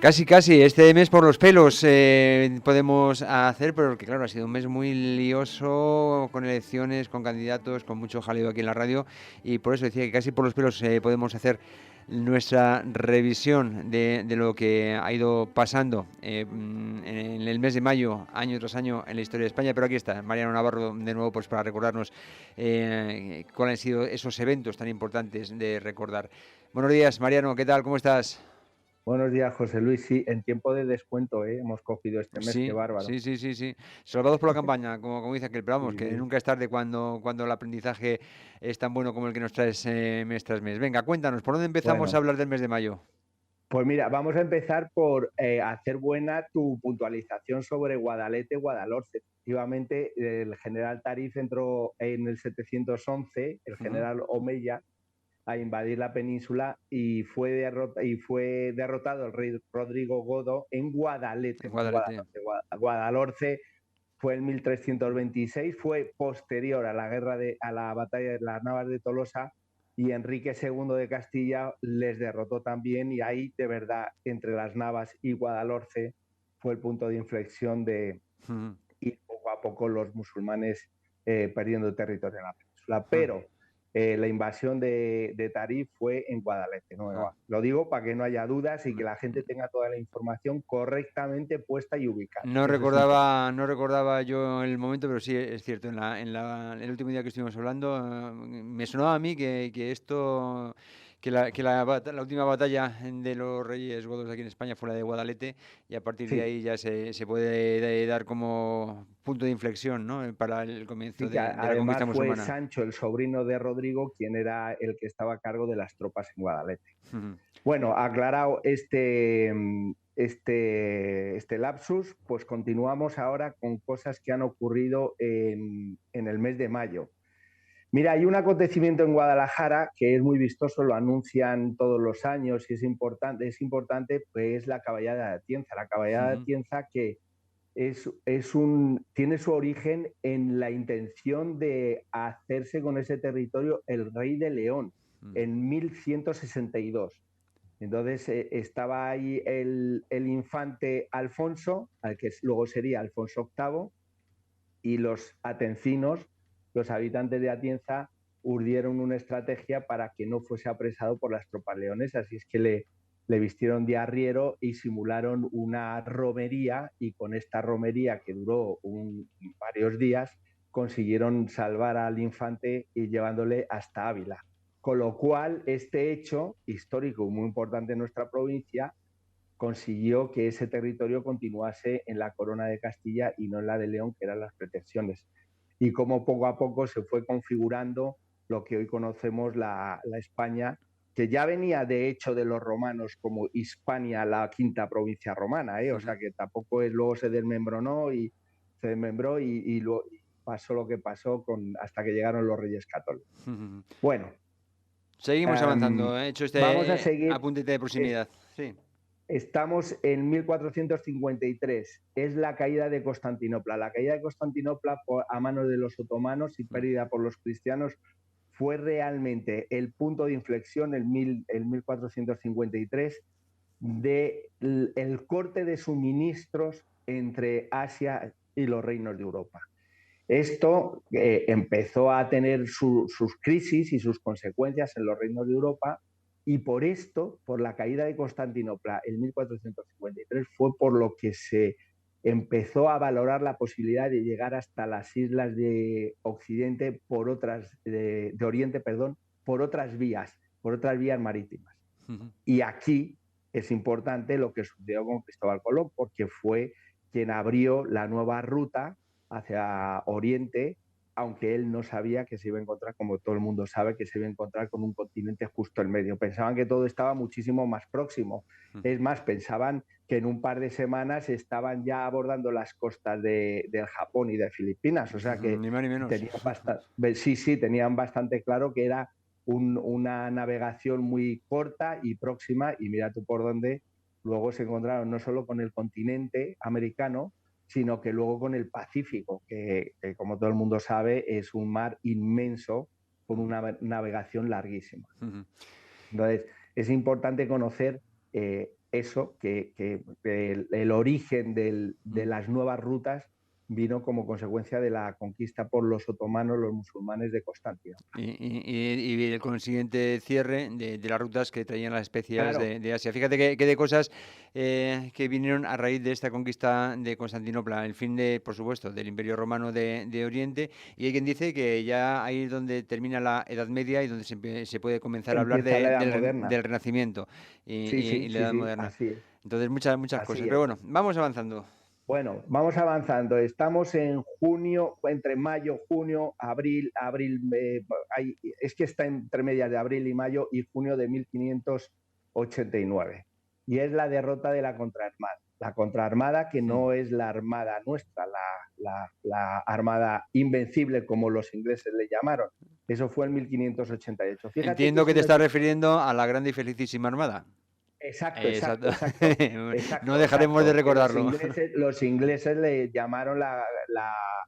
Casi, casi, este mes por los pelos podemos hacer, pero que claro, ha sido un mes muy lioso, con elecciones, con candidatos, con mucho jaleo aquí en la radio, y por eso decía que casi por los pelos podemos hacer nuestra revisión de lo que ha ido pasando en el mes de mayo, año tras año, en la historia de España. Pero aquí está Mariano Navarro de nuevo, pues para recordarnos cuáles han sido esos eventos tan importantes de recordar. Buenos días, Mariano, ¿qué tal? ¿Cómo estás? Buenos días, José Luis. Sí, en tiempo de descuento, hemos cogido este mes, qué Sí, bárbaro. sí, sí, sí, sí. Salvados por la campaña, como dice aquel, pero vamos, Sí, que sí. nunca es tarde cuando el aprendizaje es tan bueno como el que nos traes mes tras mes. Venga, cuéntanos, ¿por dónde empezamos a Bueno, hablar del mes de mayo? pues mira, vamos a empezar por hacer buena tu puntualización sobre Guadalete-Guadalhorce. Efectivamente, el general Tarif entró en el 711, el Ujú. general Omeya, a invadir la península y fue derrotado el rey Rodrigo Godo en Guadalete, En no en Guadalete. Guadalhorce. Guadalhorce fue en 1326, fue posterior a a la batalla de las Navas de Tolosa, y Enrique II de Castilla les derrotó también, y ahí de verdad entre las Navas y Guadalhorce fue el punto de inflexión de Ujú, ir poco a poco los musulmanes perdiendo territorio en la península. ujú. Pero la invasión de Tarif fue en Guadalete. ¿No? Ah, Lo digo para que no haya dudas y que la gente tenga toda la información correctamente puesta y ubicada, No que eso es importante. recordaba, no recordaba yo el momento, pero sí es cierto. El último día que estuvimos hablando, me sonaba a mí que esto, la última batalla de los Reyes Godos aquí en España fue la de Guadalete, y a partir de Sí, ahí ya se puede dar como punto de inflexión, ¿no? Para el comienzo sí, que de la conquista además fue musulmana. Sancho, el sobrino de Rodrigo, quien era el que estaba a cargo de las tropas en Guadalete. Ujú. Bueno, aclarado este lapsus, pues continuamos ahora con cosas que han ocurrido en el mes de mayo. Mira, hay un acontecimiento en Guadalajara que es muy vistoso, lo anuncian todos los años y es importante, pues la caballada de Atienza. La caballada de Ujú. Atienza que tiene su origen en la intención de hacerse con ese territorio el rey de León Ujú. en 1162. Entonces estaba ahí el infante Alfonso, al que luego sería Alfonso VIII, y los atencinos, los habitantes de Atienza, urdieron una estrategia para que no fuese apresado por las tropas leonesas. Así es que le vistieron de arriero y simularon una romería, y con esta romería, que duró varios días, consiguieron salvar al infante y llevándole hasta Ávila. Con lo cual, este hecho histórico muy importante en nuestra provincia consiguió que ese territorio continuase en la corona de Castilla y no en la de León, que eran las pretensiones. Y cómo poco a poco se fue configurando lo que hoy conocemos la España, que ya venía de hecho de los romanos como Hispania, la quinta provincia romana, o sea Ujú. que tampoco es, luego se desmembró, ¿no? Y se desmembró y pasó lo que pasó hasta que llegaron los Reyes Católicos. Ujú. Bueno, Seguimos avanzando. He hecho vamos a este seguir. apunte de proximidad. Sí. Estamos en 1453, es la caída de Constantinopla. La caída de Constantinopla a manos de los otomanos y Mm. pérdida por los cristianos fue realmente el punto de inflexión en 1453 del corte de suministros entre Asia y los reinos de Europa. Esto empezó a tener sus crisis y sus consecuencias en los reinos de Europa, y por esto, por la caída de Constantinopla en 1453, fue por lo que se empezó a valorar la posibilidad de llegar hasta las islas de Occidente de Oriente, perdón, por otras vías marítimas. Ujú. Y aquí es importante lo que sucedió con Cristóbal Colón, porque fue quien abrió la nueva ruta hacia Oriente, aunque él no sabía que se iba a encontrar, como todo el mundo sabe, que se iba a encontrar con un continente justo en medio. Pensaban que todo estaba muchísimo más próximo. Ujú. Es más, pensaban que en un par de semanas estaban ya abordando las costas del Japón y de Filipinas. O sea que Ni más ni menos. tenían bastante, sí, tenían bastante claro que era una navegación muy corta y próxima, y mira tú por dónde luego se encontraron no solo con el continente americano, sino que luego con el Pacífico, que como todo el mundo sabe es un mar inmenso con una navegación larguísima. Ujú. Entonces, es importante conocer eso, que el origen de las nuevas rutas vino como consecuencia de la conquista por los otomanos, los musulmanes de Constantinopla. Y el consiguiente cierre de las rutas que traían las especias Claro, de Asia. Fíjate que de cosas que vinieron a raíz de esta conquista de Constantinopla, el fin de, por supuesto, del Imperio Romano de Oriente, y hay quien dice que ya ahí es donde termina la Edad Media y donde se puede comenzar a hablar empieza la Edad del Moderna. Renacimiento Sí, sí, y la sí, Edad sí, Moderna. así es, Entonces, muchas cosas. así Pero es. bueno, vamos avanzando. Bueno, vamos avanzando. Estamos en junio, entre mayo, junio, abril, es que está entre medias de abril y mayo y junio de 1589. Y es la derrota de la contraarmada. La contraarmada que Mm. no es la armada nuestra, la armada invencible, como los ingleses le llamaron. Eso fue en 1588. Fíjate que Entiendo es que te un estás hecho. refiriendo a la grande y felicísima Armada. Exacto, Exacto. exacto, exacto, No exacto, dejaremos de exacto. Que recordarlo. los ingleses le llamaron la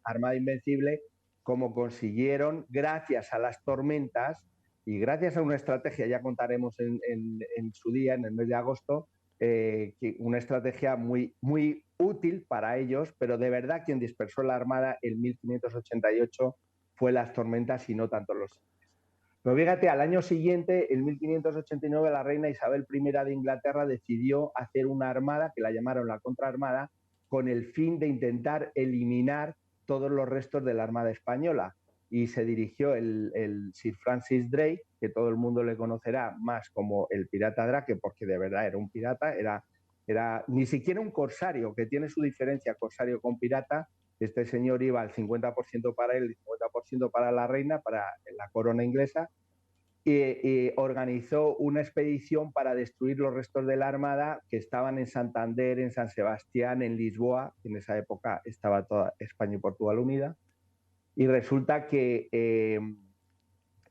Armada Invencible, como consiguieron, gracias a las tormentas y gracias a una estrategia, ya contaremos en su día, en el mes de agosto, una estrategia muy, muy útil para ellos, pero de verdad quien dispersó la Armada en 1588 fue las tormentas y no tanto los. Pero fíjate, al año siguiente, en 1589, la reina Isabel I de Inglaterra decidió hacer una armada, que la llamaron la contraarmada, con el fin de intentar eliminar todos los restos de la Armada Española. Y se dirigió el Sir Francis Drake, que todo el mundo le conocerá más como el pirata Drake, porque de verdad era un pirata, era ni siquiera un corsario, que tiene su diferencia corsario con pirata. Este señor iba al 50% para él y 50% para la reina, para la corona inglesa, y organizó una expedición para destruir los restos de la Armada que estaban en Santander, en San Sebastián, en Lisboa. En esa época estaba toda España y Portugal unida. Y resulta que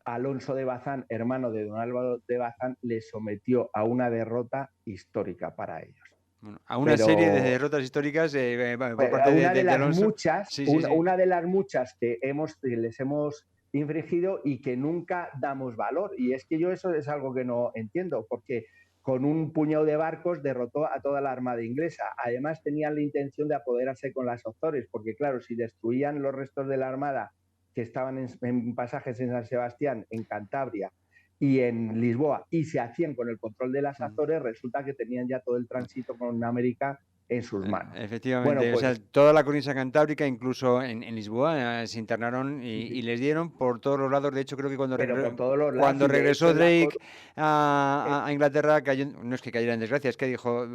Alonso de Bazán, hermano de don Álvaro de Bazán, le sometió a una derrota histórica para ellos. Bueno, a una serie de Pero derrotas históricas por parte una de de las Alonso. muchas, Sí, sí, sí. una de las muchas que les hemos infringido y que nunca damos valor. Y es que yo eso es algo que no entiendo, porque con un puñado de barcos derrotó a toda la armada inglesa. Además tenían la intención de apoderarse con las Azores, porque claro, si destruían los restos de la armada que estaban en pasajes en San Sebastián, en Cantabria y en Lisboa, y se hacían con el control de las Azores, resulta que tenían ya todo el tránsito con América en sus manos. Bueno, Efectivamente, o sea, pues, toda la cornisa cantábrica, incluso en Lisboa, se internaron y les dieron por todos los lados. De hecho, creo que pero por todos los lados, cuando y de hecho regresó en la Drake eh, a Inglaterra, cayó, no es que cayera en desgracia, es que dijo,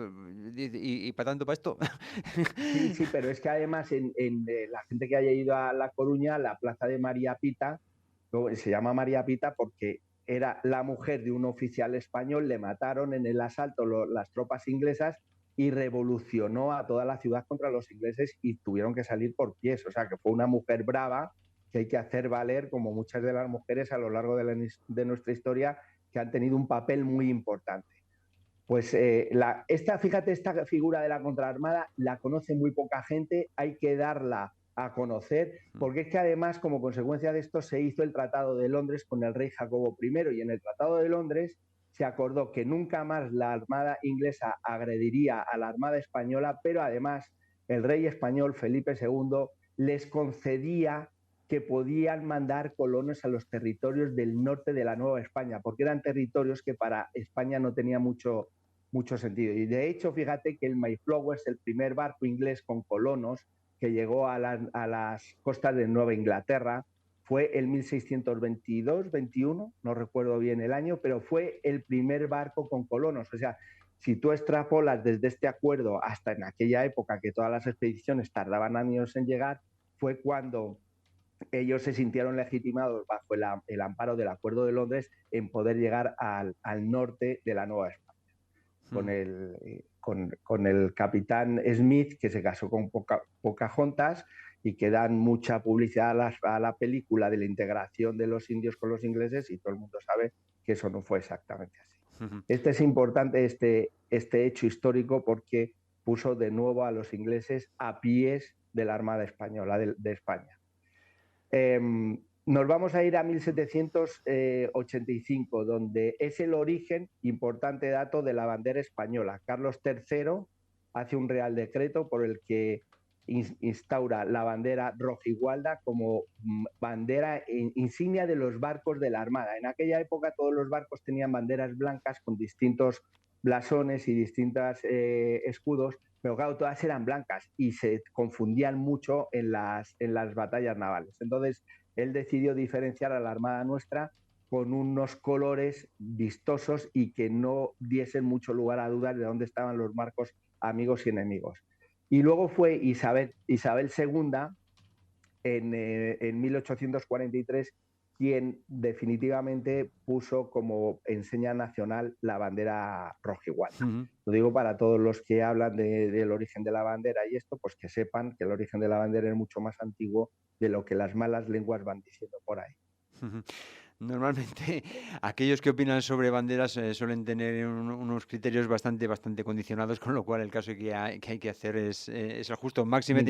¿y para tanto para esto? sí, sí, pero es que además la gente que haya ido a La Coruña, la plaza de María Pita, se llama María Pita porque era la mujer de un oficial español, le mataron en el asalto las tropas inglesas y revolucionó a toda la ciudad contra los ingleses y tuvieron que salir por pies. O sea, que fue una mujer brava que hay que hacer valer, como muchas de las mujeres a lo largo de nuestra historia, que han tenido un papel muy importante. Pues fíjate, esta figura de la contraarmada la conoce muy poca gente, hay que darla a conocer, porque es que además, como consecuencia de esto, se hizo el Tratado de Londres con el rey Jacobo I, y en el Tratado de Londres se acordó que nunca más la Armada inglesa agrediría a la Armada española, pero además el rey español Felipe II les concedía que podían mandar colonos a los territorios del norte de la Nueva España, porque eran territorios que para España no tenía mucho sentido. Y de hecho, fíjate que el Mayflower es el primer barco inglés con colonos que llegó a las costas de Nueva Inglaterra. Fue el 1622, 21, no recuerdo bien el año, pero fue el primer barco con colonos. O sea, si tú extrapolas desde este acuerdo hasta en aquella época que todas las expediciones tardaban años en llegar, fue cuando ellos se sintieron legitimados bajo el amparo del Acuerdo de Londres en poder llegar al norte de la Nueva España con el capitán Smith, que se casó con Pocahontas y que dan mucha publicidad a la película de la integración de los indios con los ingleses, y todo el mundo sabe que eso no fue exactamente así. Este es importante, este hecho histórico, porque puso de nuevo a los ingleses a pies de la Armada Española de España. Nos vamos a ir a 1785, donde es el origen, importante dato, de la bandera española. Carlos III hace un real decreto por el que instaura la bandera rojigualda como bandera insignia de los barcos de la Armada. En aquella época todos los barcos tenían banderas blancas con distintos blasones y distintos escudos, pero claro, todas eran blancas y se confundían mucho en las batallas navales. Entonces, él decidió diferenciar a la Armada nuestra con unos colores vistosos y que no diesen mucho lugar a dudas de dónde estaban los barcos amigos y enemigos. Y luego fue Isabel II en 1843 quien definitivamente puso como enseña nacional la bandera rojigualda. Lo digo para todos los que hablan del origen de la bandera y esto, pues que sepan que el origen de la bandera es mucho más antiguo de lo que las malas lenguas van diciendo por ahí. Normalmente aquellos que opinan sobre banderas suelen tener unos criterios bastante condicionados, con lo cual el caso que hay que hacer es el justo máximo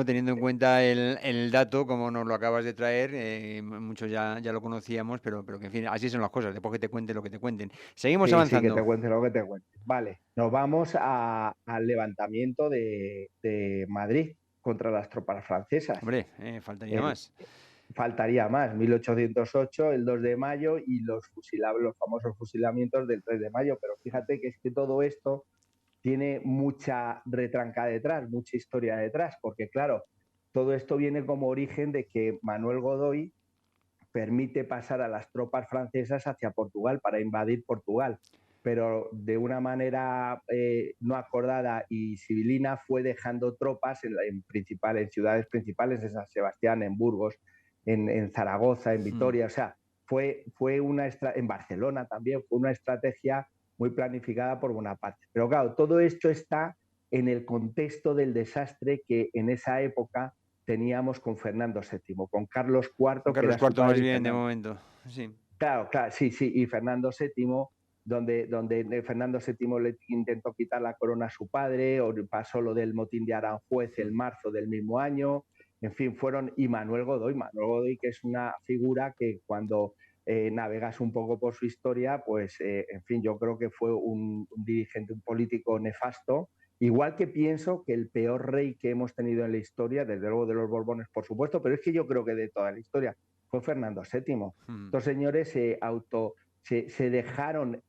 teniendo en cuenta el dato, como nos lo acabas de traer. Muchos ya lo conocíamos, pero que en fin, así son las cosas, después que te cuenten lo que te cuenten. Seguimos avanzando. Sí, que te cuente lo que te cuente. Vale, nos vamos al levantamiento de Madrid contra las tropas francesas. Hombre, faltaría más. Faltaría más, 1808, el 2 de mayo y los famosos fusilamientos del 3 de mayo. Pero fíjate que es que todo esto tiene mucha retranca detrás, mucha historia detrás, porque claro, todo esto viene como origen de que Manuel Godoy permite pasar a las tropas francesas hacia Portugal para invadir Portugal, pero de una manera no acordada y civilina fue dejando tropas en ciudades principales, en San Sebastián, en Burgos, en Zaragoza, en Vitoria, o sea, fue en Barcelona también, fue una estrategia muy planificada por Bonaparte. Pero claro, todo esto está en el contexto del desastre que en esa época teníamos con Fernando VII, con Carlos IV, con Carlos IV más bien de momento, sí. Claro, sí, y Fernando VII, donde Fernando VII le intentó quitar la corona a su padre, o pasó lo del motín de Aranjuez en marzo del mismo año, en fin, y Manuel Godoy, que es una figura que cuando navegas un poco por su historia, pues, en fin, yo creo que fue un dirigente, un político nefasto, igual que pienso que el peor rey que hemos tenido en la historia, desde luego de los Borbones, por supuesto, pero es que yo creo que de toda la historia, fue Fernando VII. Estos señores se dejaron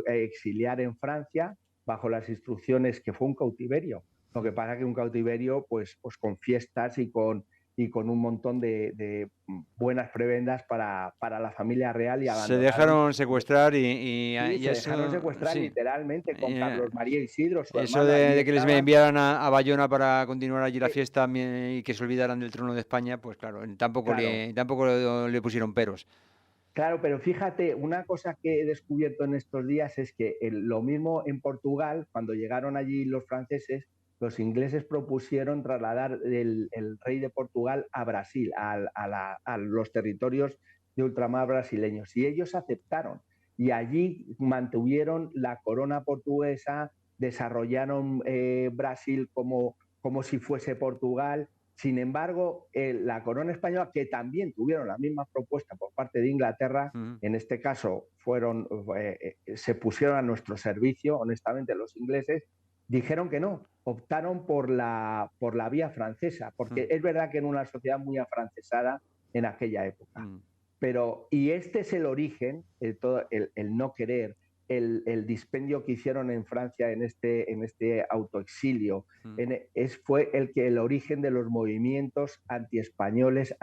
exiliar en Francia bajo las instrucciones que fue un cautiverio. Lo que pasa que un cautiverio, pues con fiestas y con un montón de buenas prebendas para la familia real y se dejaron secuestrar dejaron secuestrar literalmente con Carlos María Isidro, su eso hermano. de que les enviaran a Bayona para continuar allí la fiesta y que se olvidaran del trono de España, pues claro, tampoco le pusieron peros. Claro, pero fíjate, una cosa que he descubierto en estos días es que lo mismo en Portugal, cuando llegaron allí los franceses, los ingleses propusieron trasladar el rey de Portugal a Brasil, a los territorios de ultramar brasileños, y ellos aceptaron. Y allí mantuvieron la corona portuguesa, desarrollaron Brasil como si fuese Portugal. Sin embargo, la corona española, que también tuvieron la misma propuesta por parte de Inglaterra, en este caso se pusieron a nuestro servicio, honestamente, los ingleses, dijeron que no, optaron por la vía francesa, porque es verdad que en una sociedad muy afrancesada en aquella época. Y este es el origen, el no querer, el dispendio que hicieron en Francia en este autoexilio, fue el origen de los movimientos antiespañoles,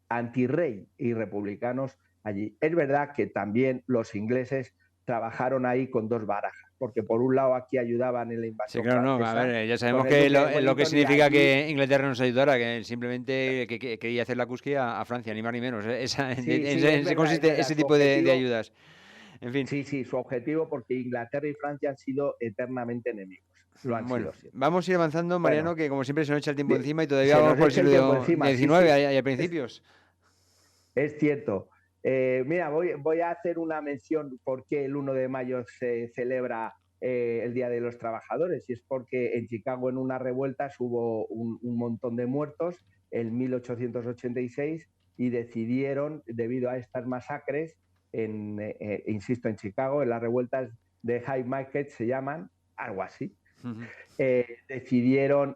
anti-rey y republicanos allí. Es verdad que también los ingleses trabajaron ahí con dos barajas, porque por un lado aquí ayudaban en la invasión francesa. A ver, ya sabemos que lo que significa que Inglaterra nos ayudara, que simplemente que quería hacer la cusquilla a Francia, ni más ni menos. Consiste ese tipo de ayudas. En fin. Sí, su objetivo, porque Inglaterra y Francia han sido eternamente enemigos. Lo han sido siempre. Vamos a ir avanzando, Mariano, que como siempre se nos echa el tiempo encima y todavía vamos por el siglo XIX, hay a principios. Es cierto. Mira, voy a hacer una mención porque el 1 de mayo se celebra el Día de los Trabajadores, y es porque en Chicago en unas revueltas hubo un montón de muertos en 1886 y decidieron, debido a estas masacres, insisto, en Chicago, en las revueltas de High Market se llaman, algo así, decidieron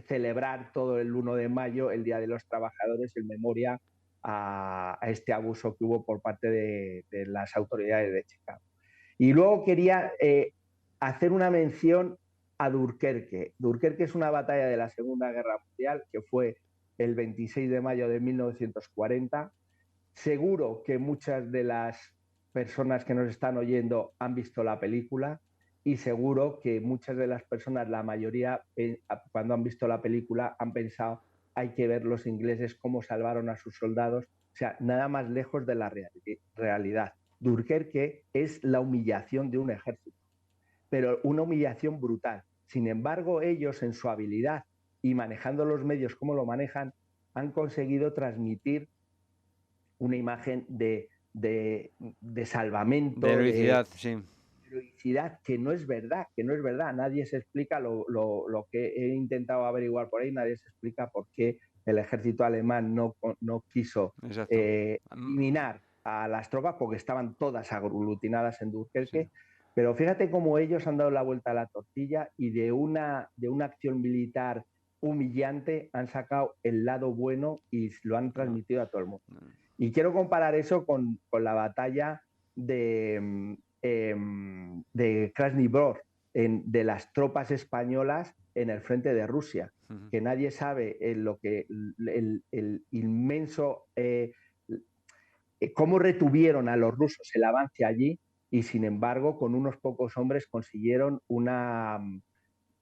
celebrar todo el 1 de mayo, el Día de los Trabajadores, en memoria a este abuso que hubo por parte de las autoridades de Chicago. Y luego quería hacer una mención a Dunkerque. Dunkerque es una batalla de la Segunda Guerra Mundial que fue el 26 de mayo de 1940. Seguro que muchas de las personas que nos están oyendo han visto la película y seguro que muchas de las personas, la mayoría, cuando han visto la película han pensado, hay que ver los ingleses cómo salvaron a sus soldados. O sea, nada más lejos de la realidad. Dunkerque es la humillación de un ejército, pero una humillación brutal. Sin embargo, ellos, en su habilidad y manejando los medios como lo manejan, han conseguido transmitir una imagen de salvamento, de heroicidad, sí. Heroicidad, que no es verdad, Nadie se explica lo que he intentado averiguar por ahí, nadie se explica por qué el ejército alemán no quiso eliminar a las tropas, porque estaban todas aglutinadas en Dunkerque. Sí. Pero fíjate cómo ellos han dado la vuelta a la tortilla y de una acción militar humillante han sacado el lado bueno y lo han transmitido a todo el mundo. Y quiero comparar eso con la batalla de Krasny Brod, de las tropas españolas en el frente de Rusia, que nadie sabe lo que el inmenso cómo retuvieron a los rusos el avance allí, y sin embargo con unos pocos hombres consiguieron una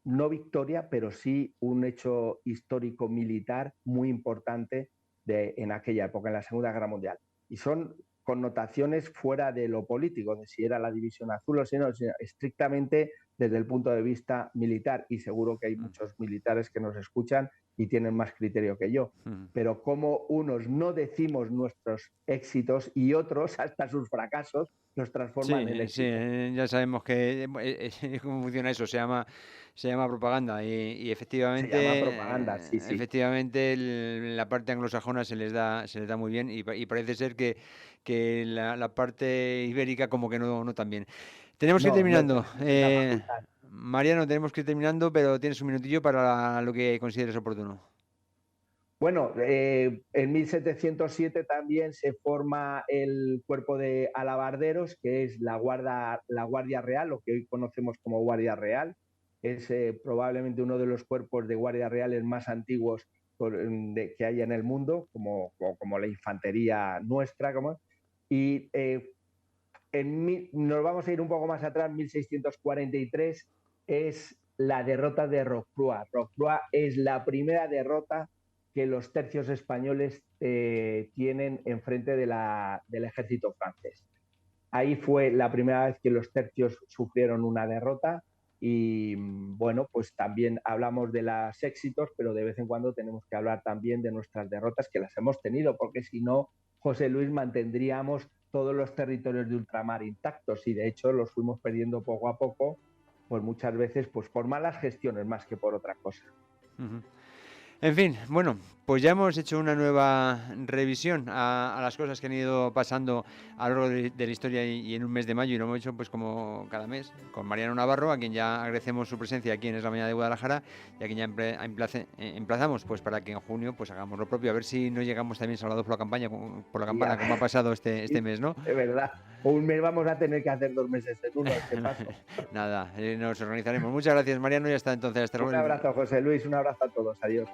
no victoria, pero sí un hecho histórico militar muy importante en aquella época, en la Segunda Guerra Mundial. Y son connotaciones fuera de lo político, de si era la división azul o si no, sino estrictamente desde el punto de vista militar. Y seguro que hay muchos militares que nos escuchan y tienen más criterio que yo. Pero como unos no decimos nuestros éxitos y otros, hasta sus fracasos, los transforman en éxito. Sí, ya sabemos que cómo funciona eso, se llama propaganda y efectivamente, se llama propaganda, sí. Efectivamente la parte anglosajona se les da muy bien y parece ser que la parte ibérica como que no tan bien. Tenemos que ir terminando. Mariano, tenemos que ir terminando, pero tienes un minutillo para lo que consideres oportuno. Bueno, en 1707 también se forma el cuerpo de alabarderos, que es la Guardia Real, lo que hoy conocemos como Guardia Real. Es probablemente uno de los cuerpos de Guardia Reales más antiguos que hay en el mundo, como la infantería nuestra. Y nos vamos a ir un poco más atrás, 1643 es la derrota de Rocroi. Rocroi es la primera derrota que los tercios españoles tienen enfrente del ejército francés. Ahí fue la primera vez que los tercios sufrieron una derrota y bueno, pues también hablamos de los éxitos, pero de vez en cuando tenemos que hablar también de nuestras derrotas, que las hemos tenido, porque si no, José Luis, mantendríamos todos los territorios de ultramar intactos y de hecho los fuimos perdiendo poco a poco, pues muchas veces pues por malas gestiones más que por otra cosa. En fin, bueno, pues ya hemos hecho una nueva revisión a las cosas que han ido pasando a lo largo de la historia y en un mes de mayo, y lo hemos hecho pues como cada mes con Mariano Navarro, a quien ya agradecemos su presencia aquí en Es la Mañana de Guadalajara y a quien ya emplazamos pues para que en junio pues hagamos lo propio, a ver si no llegamos también salvados por la campana como ha pasado este mes, ¿no? Es verdad, un mes vamos a tener que hacer 2 meses en uno, este paso. Nada, nos organizaremos. Muchas gracias, Mariano, y hasta entonces. Hasta luego. Un abrazo, José Luis, un abrazo a todos, adiós.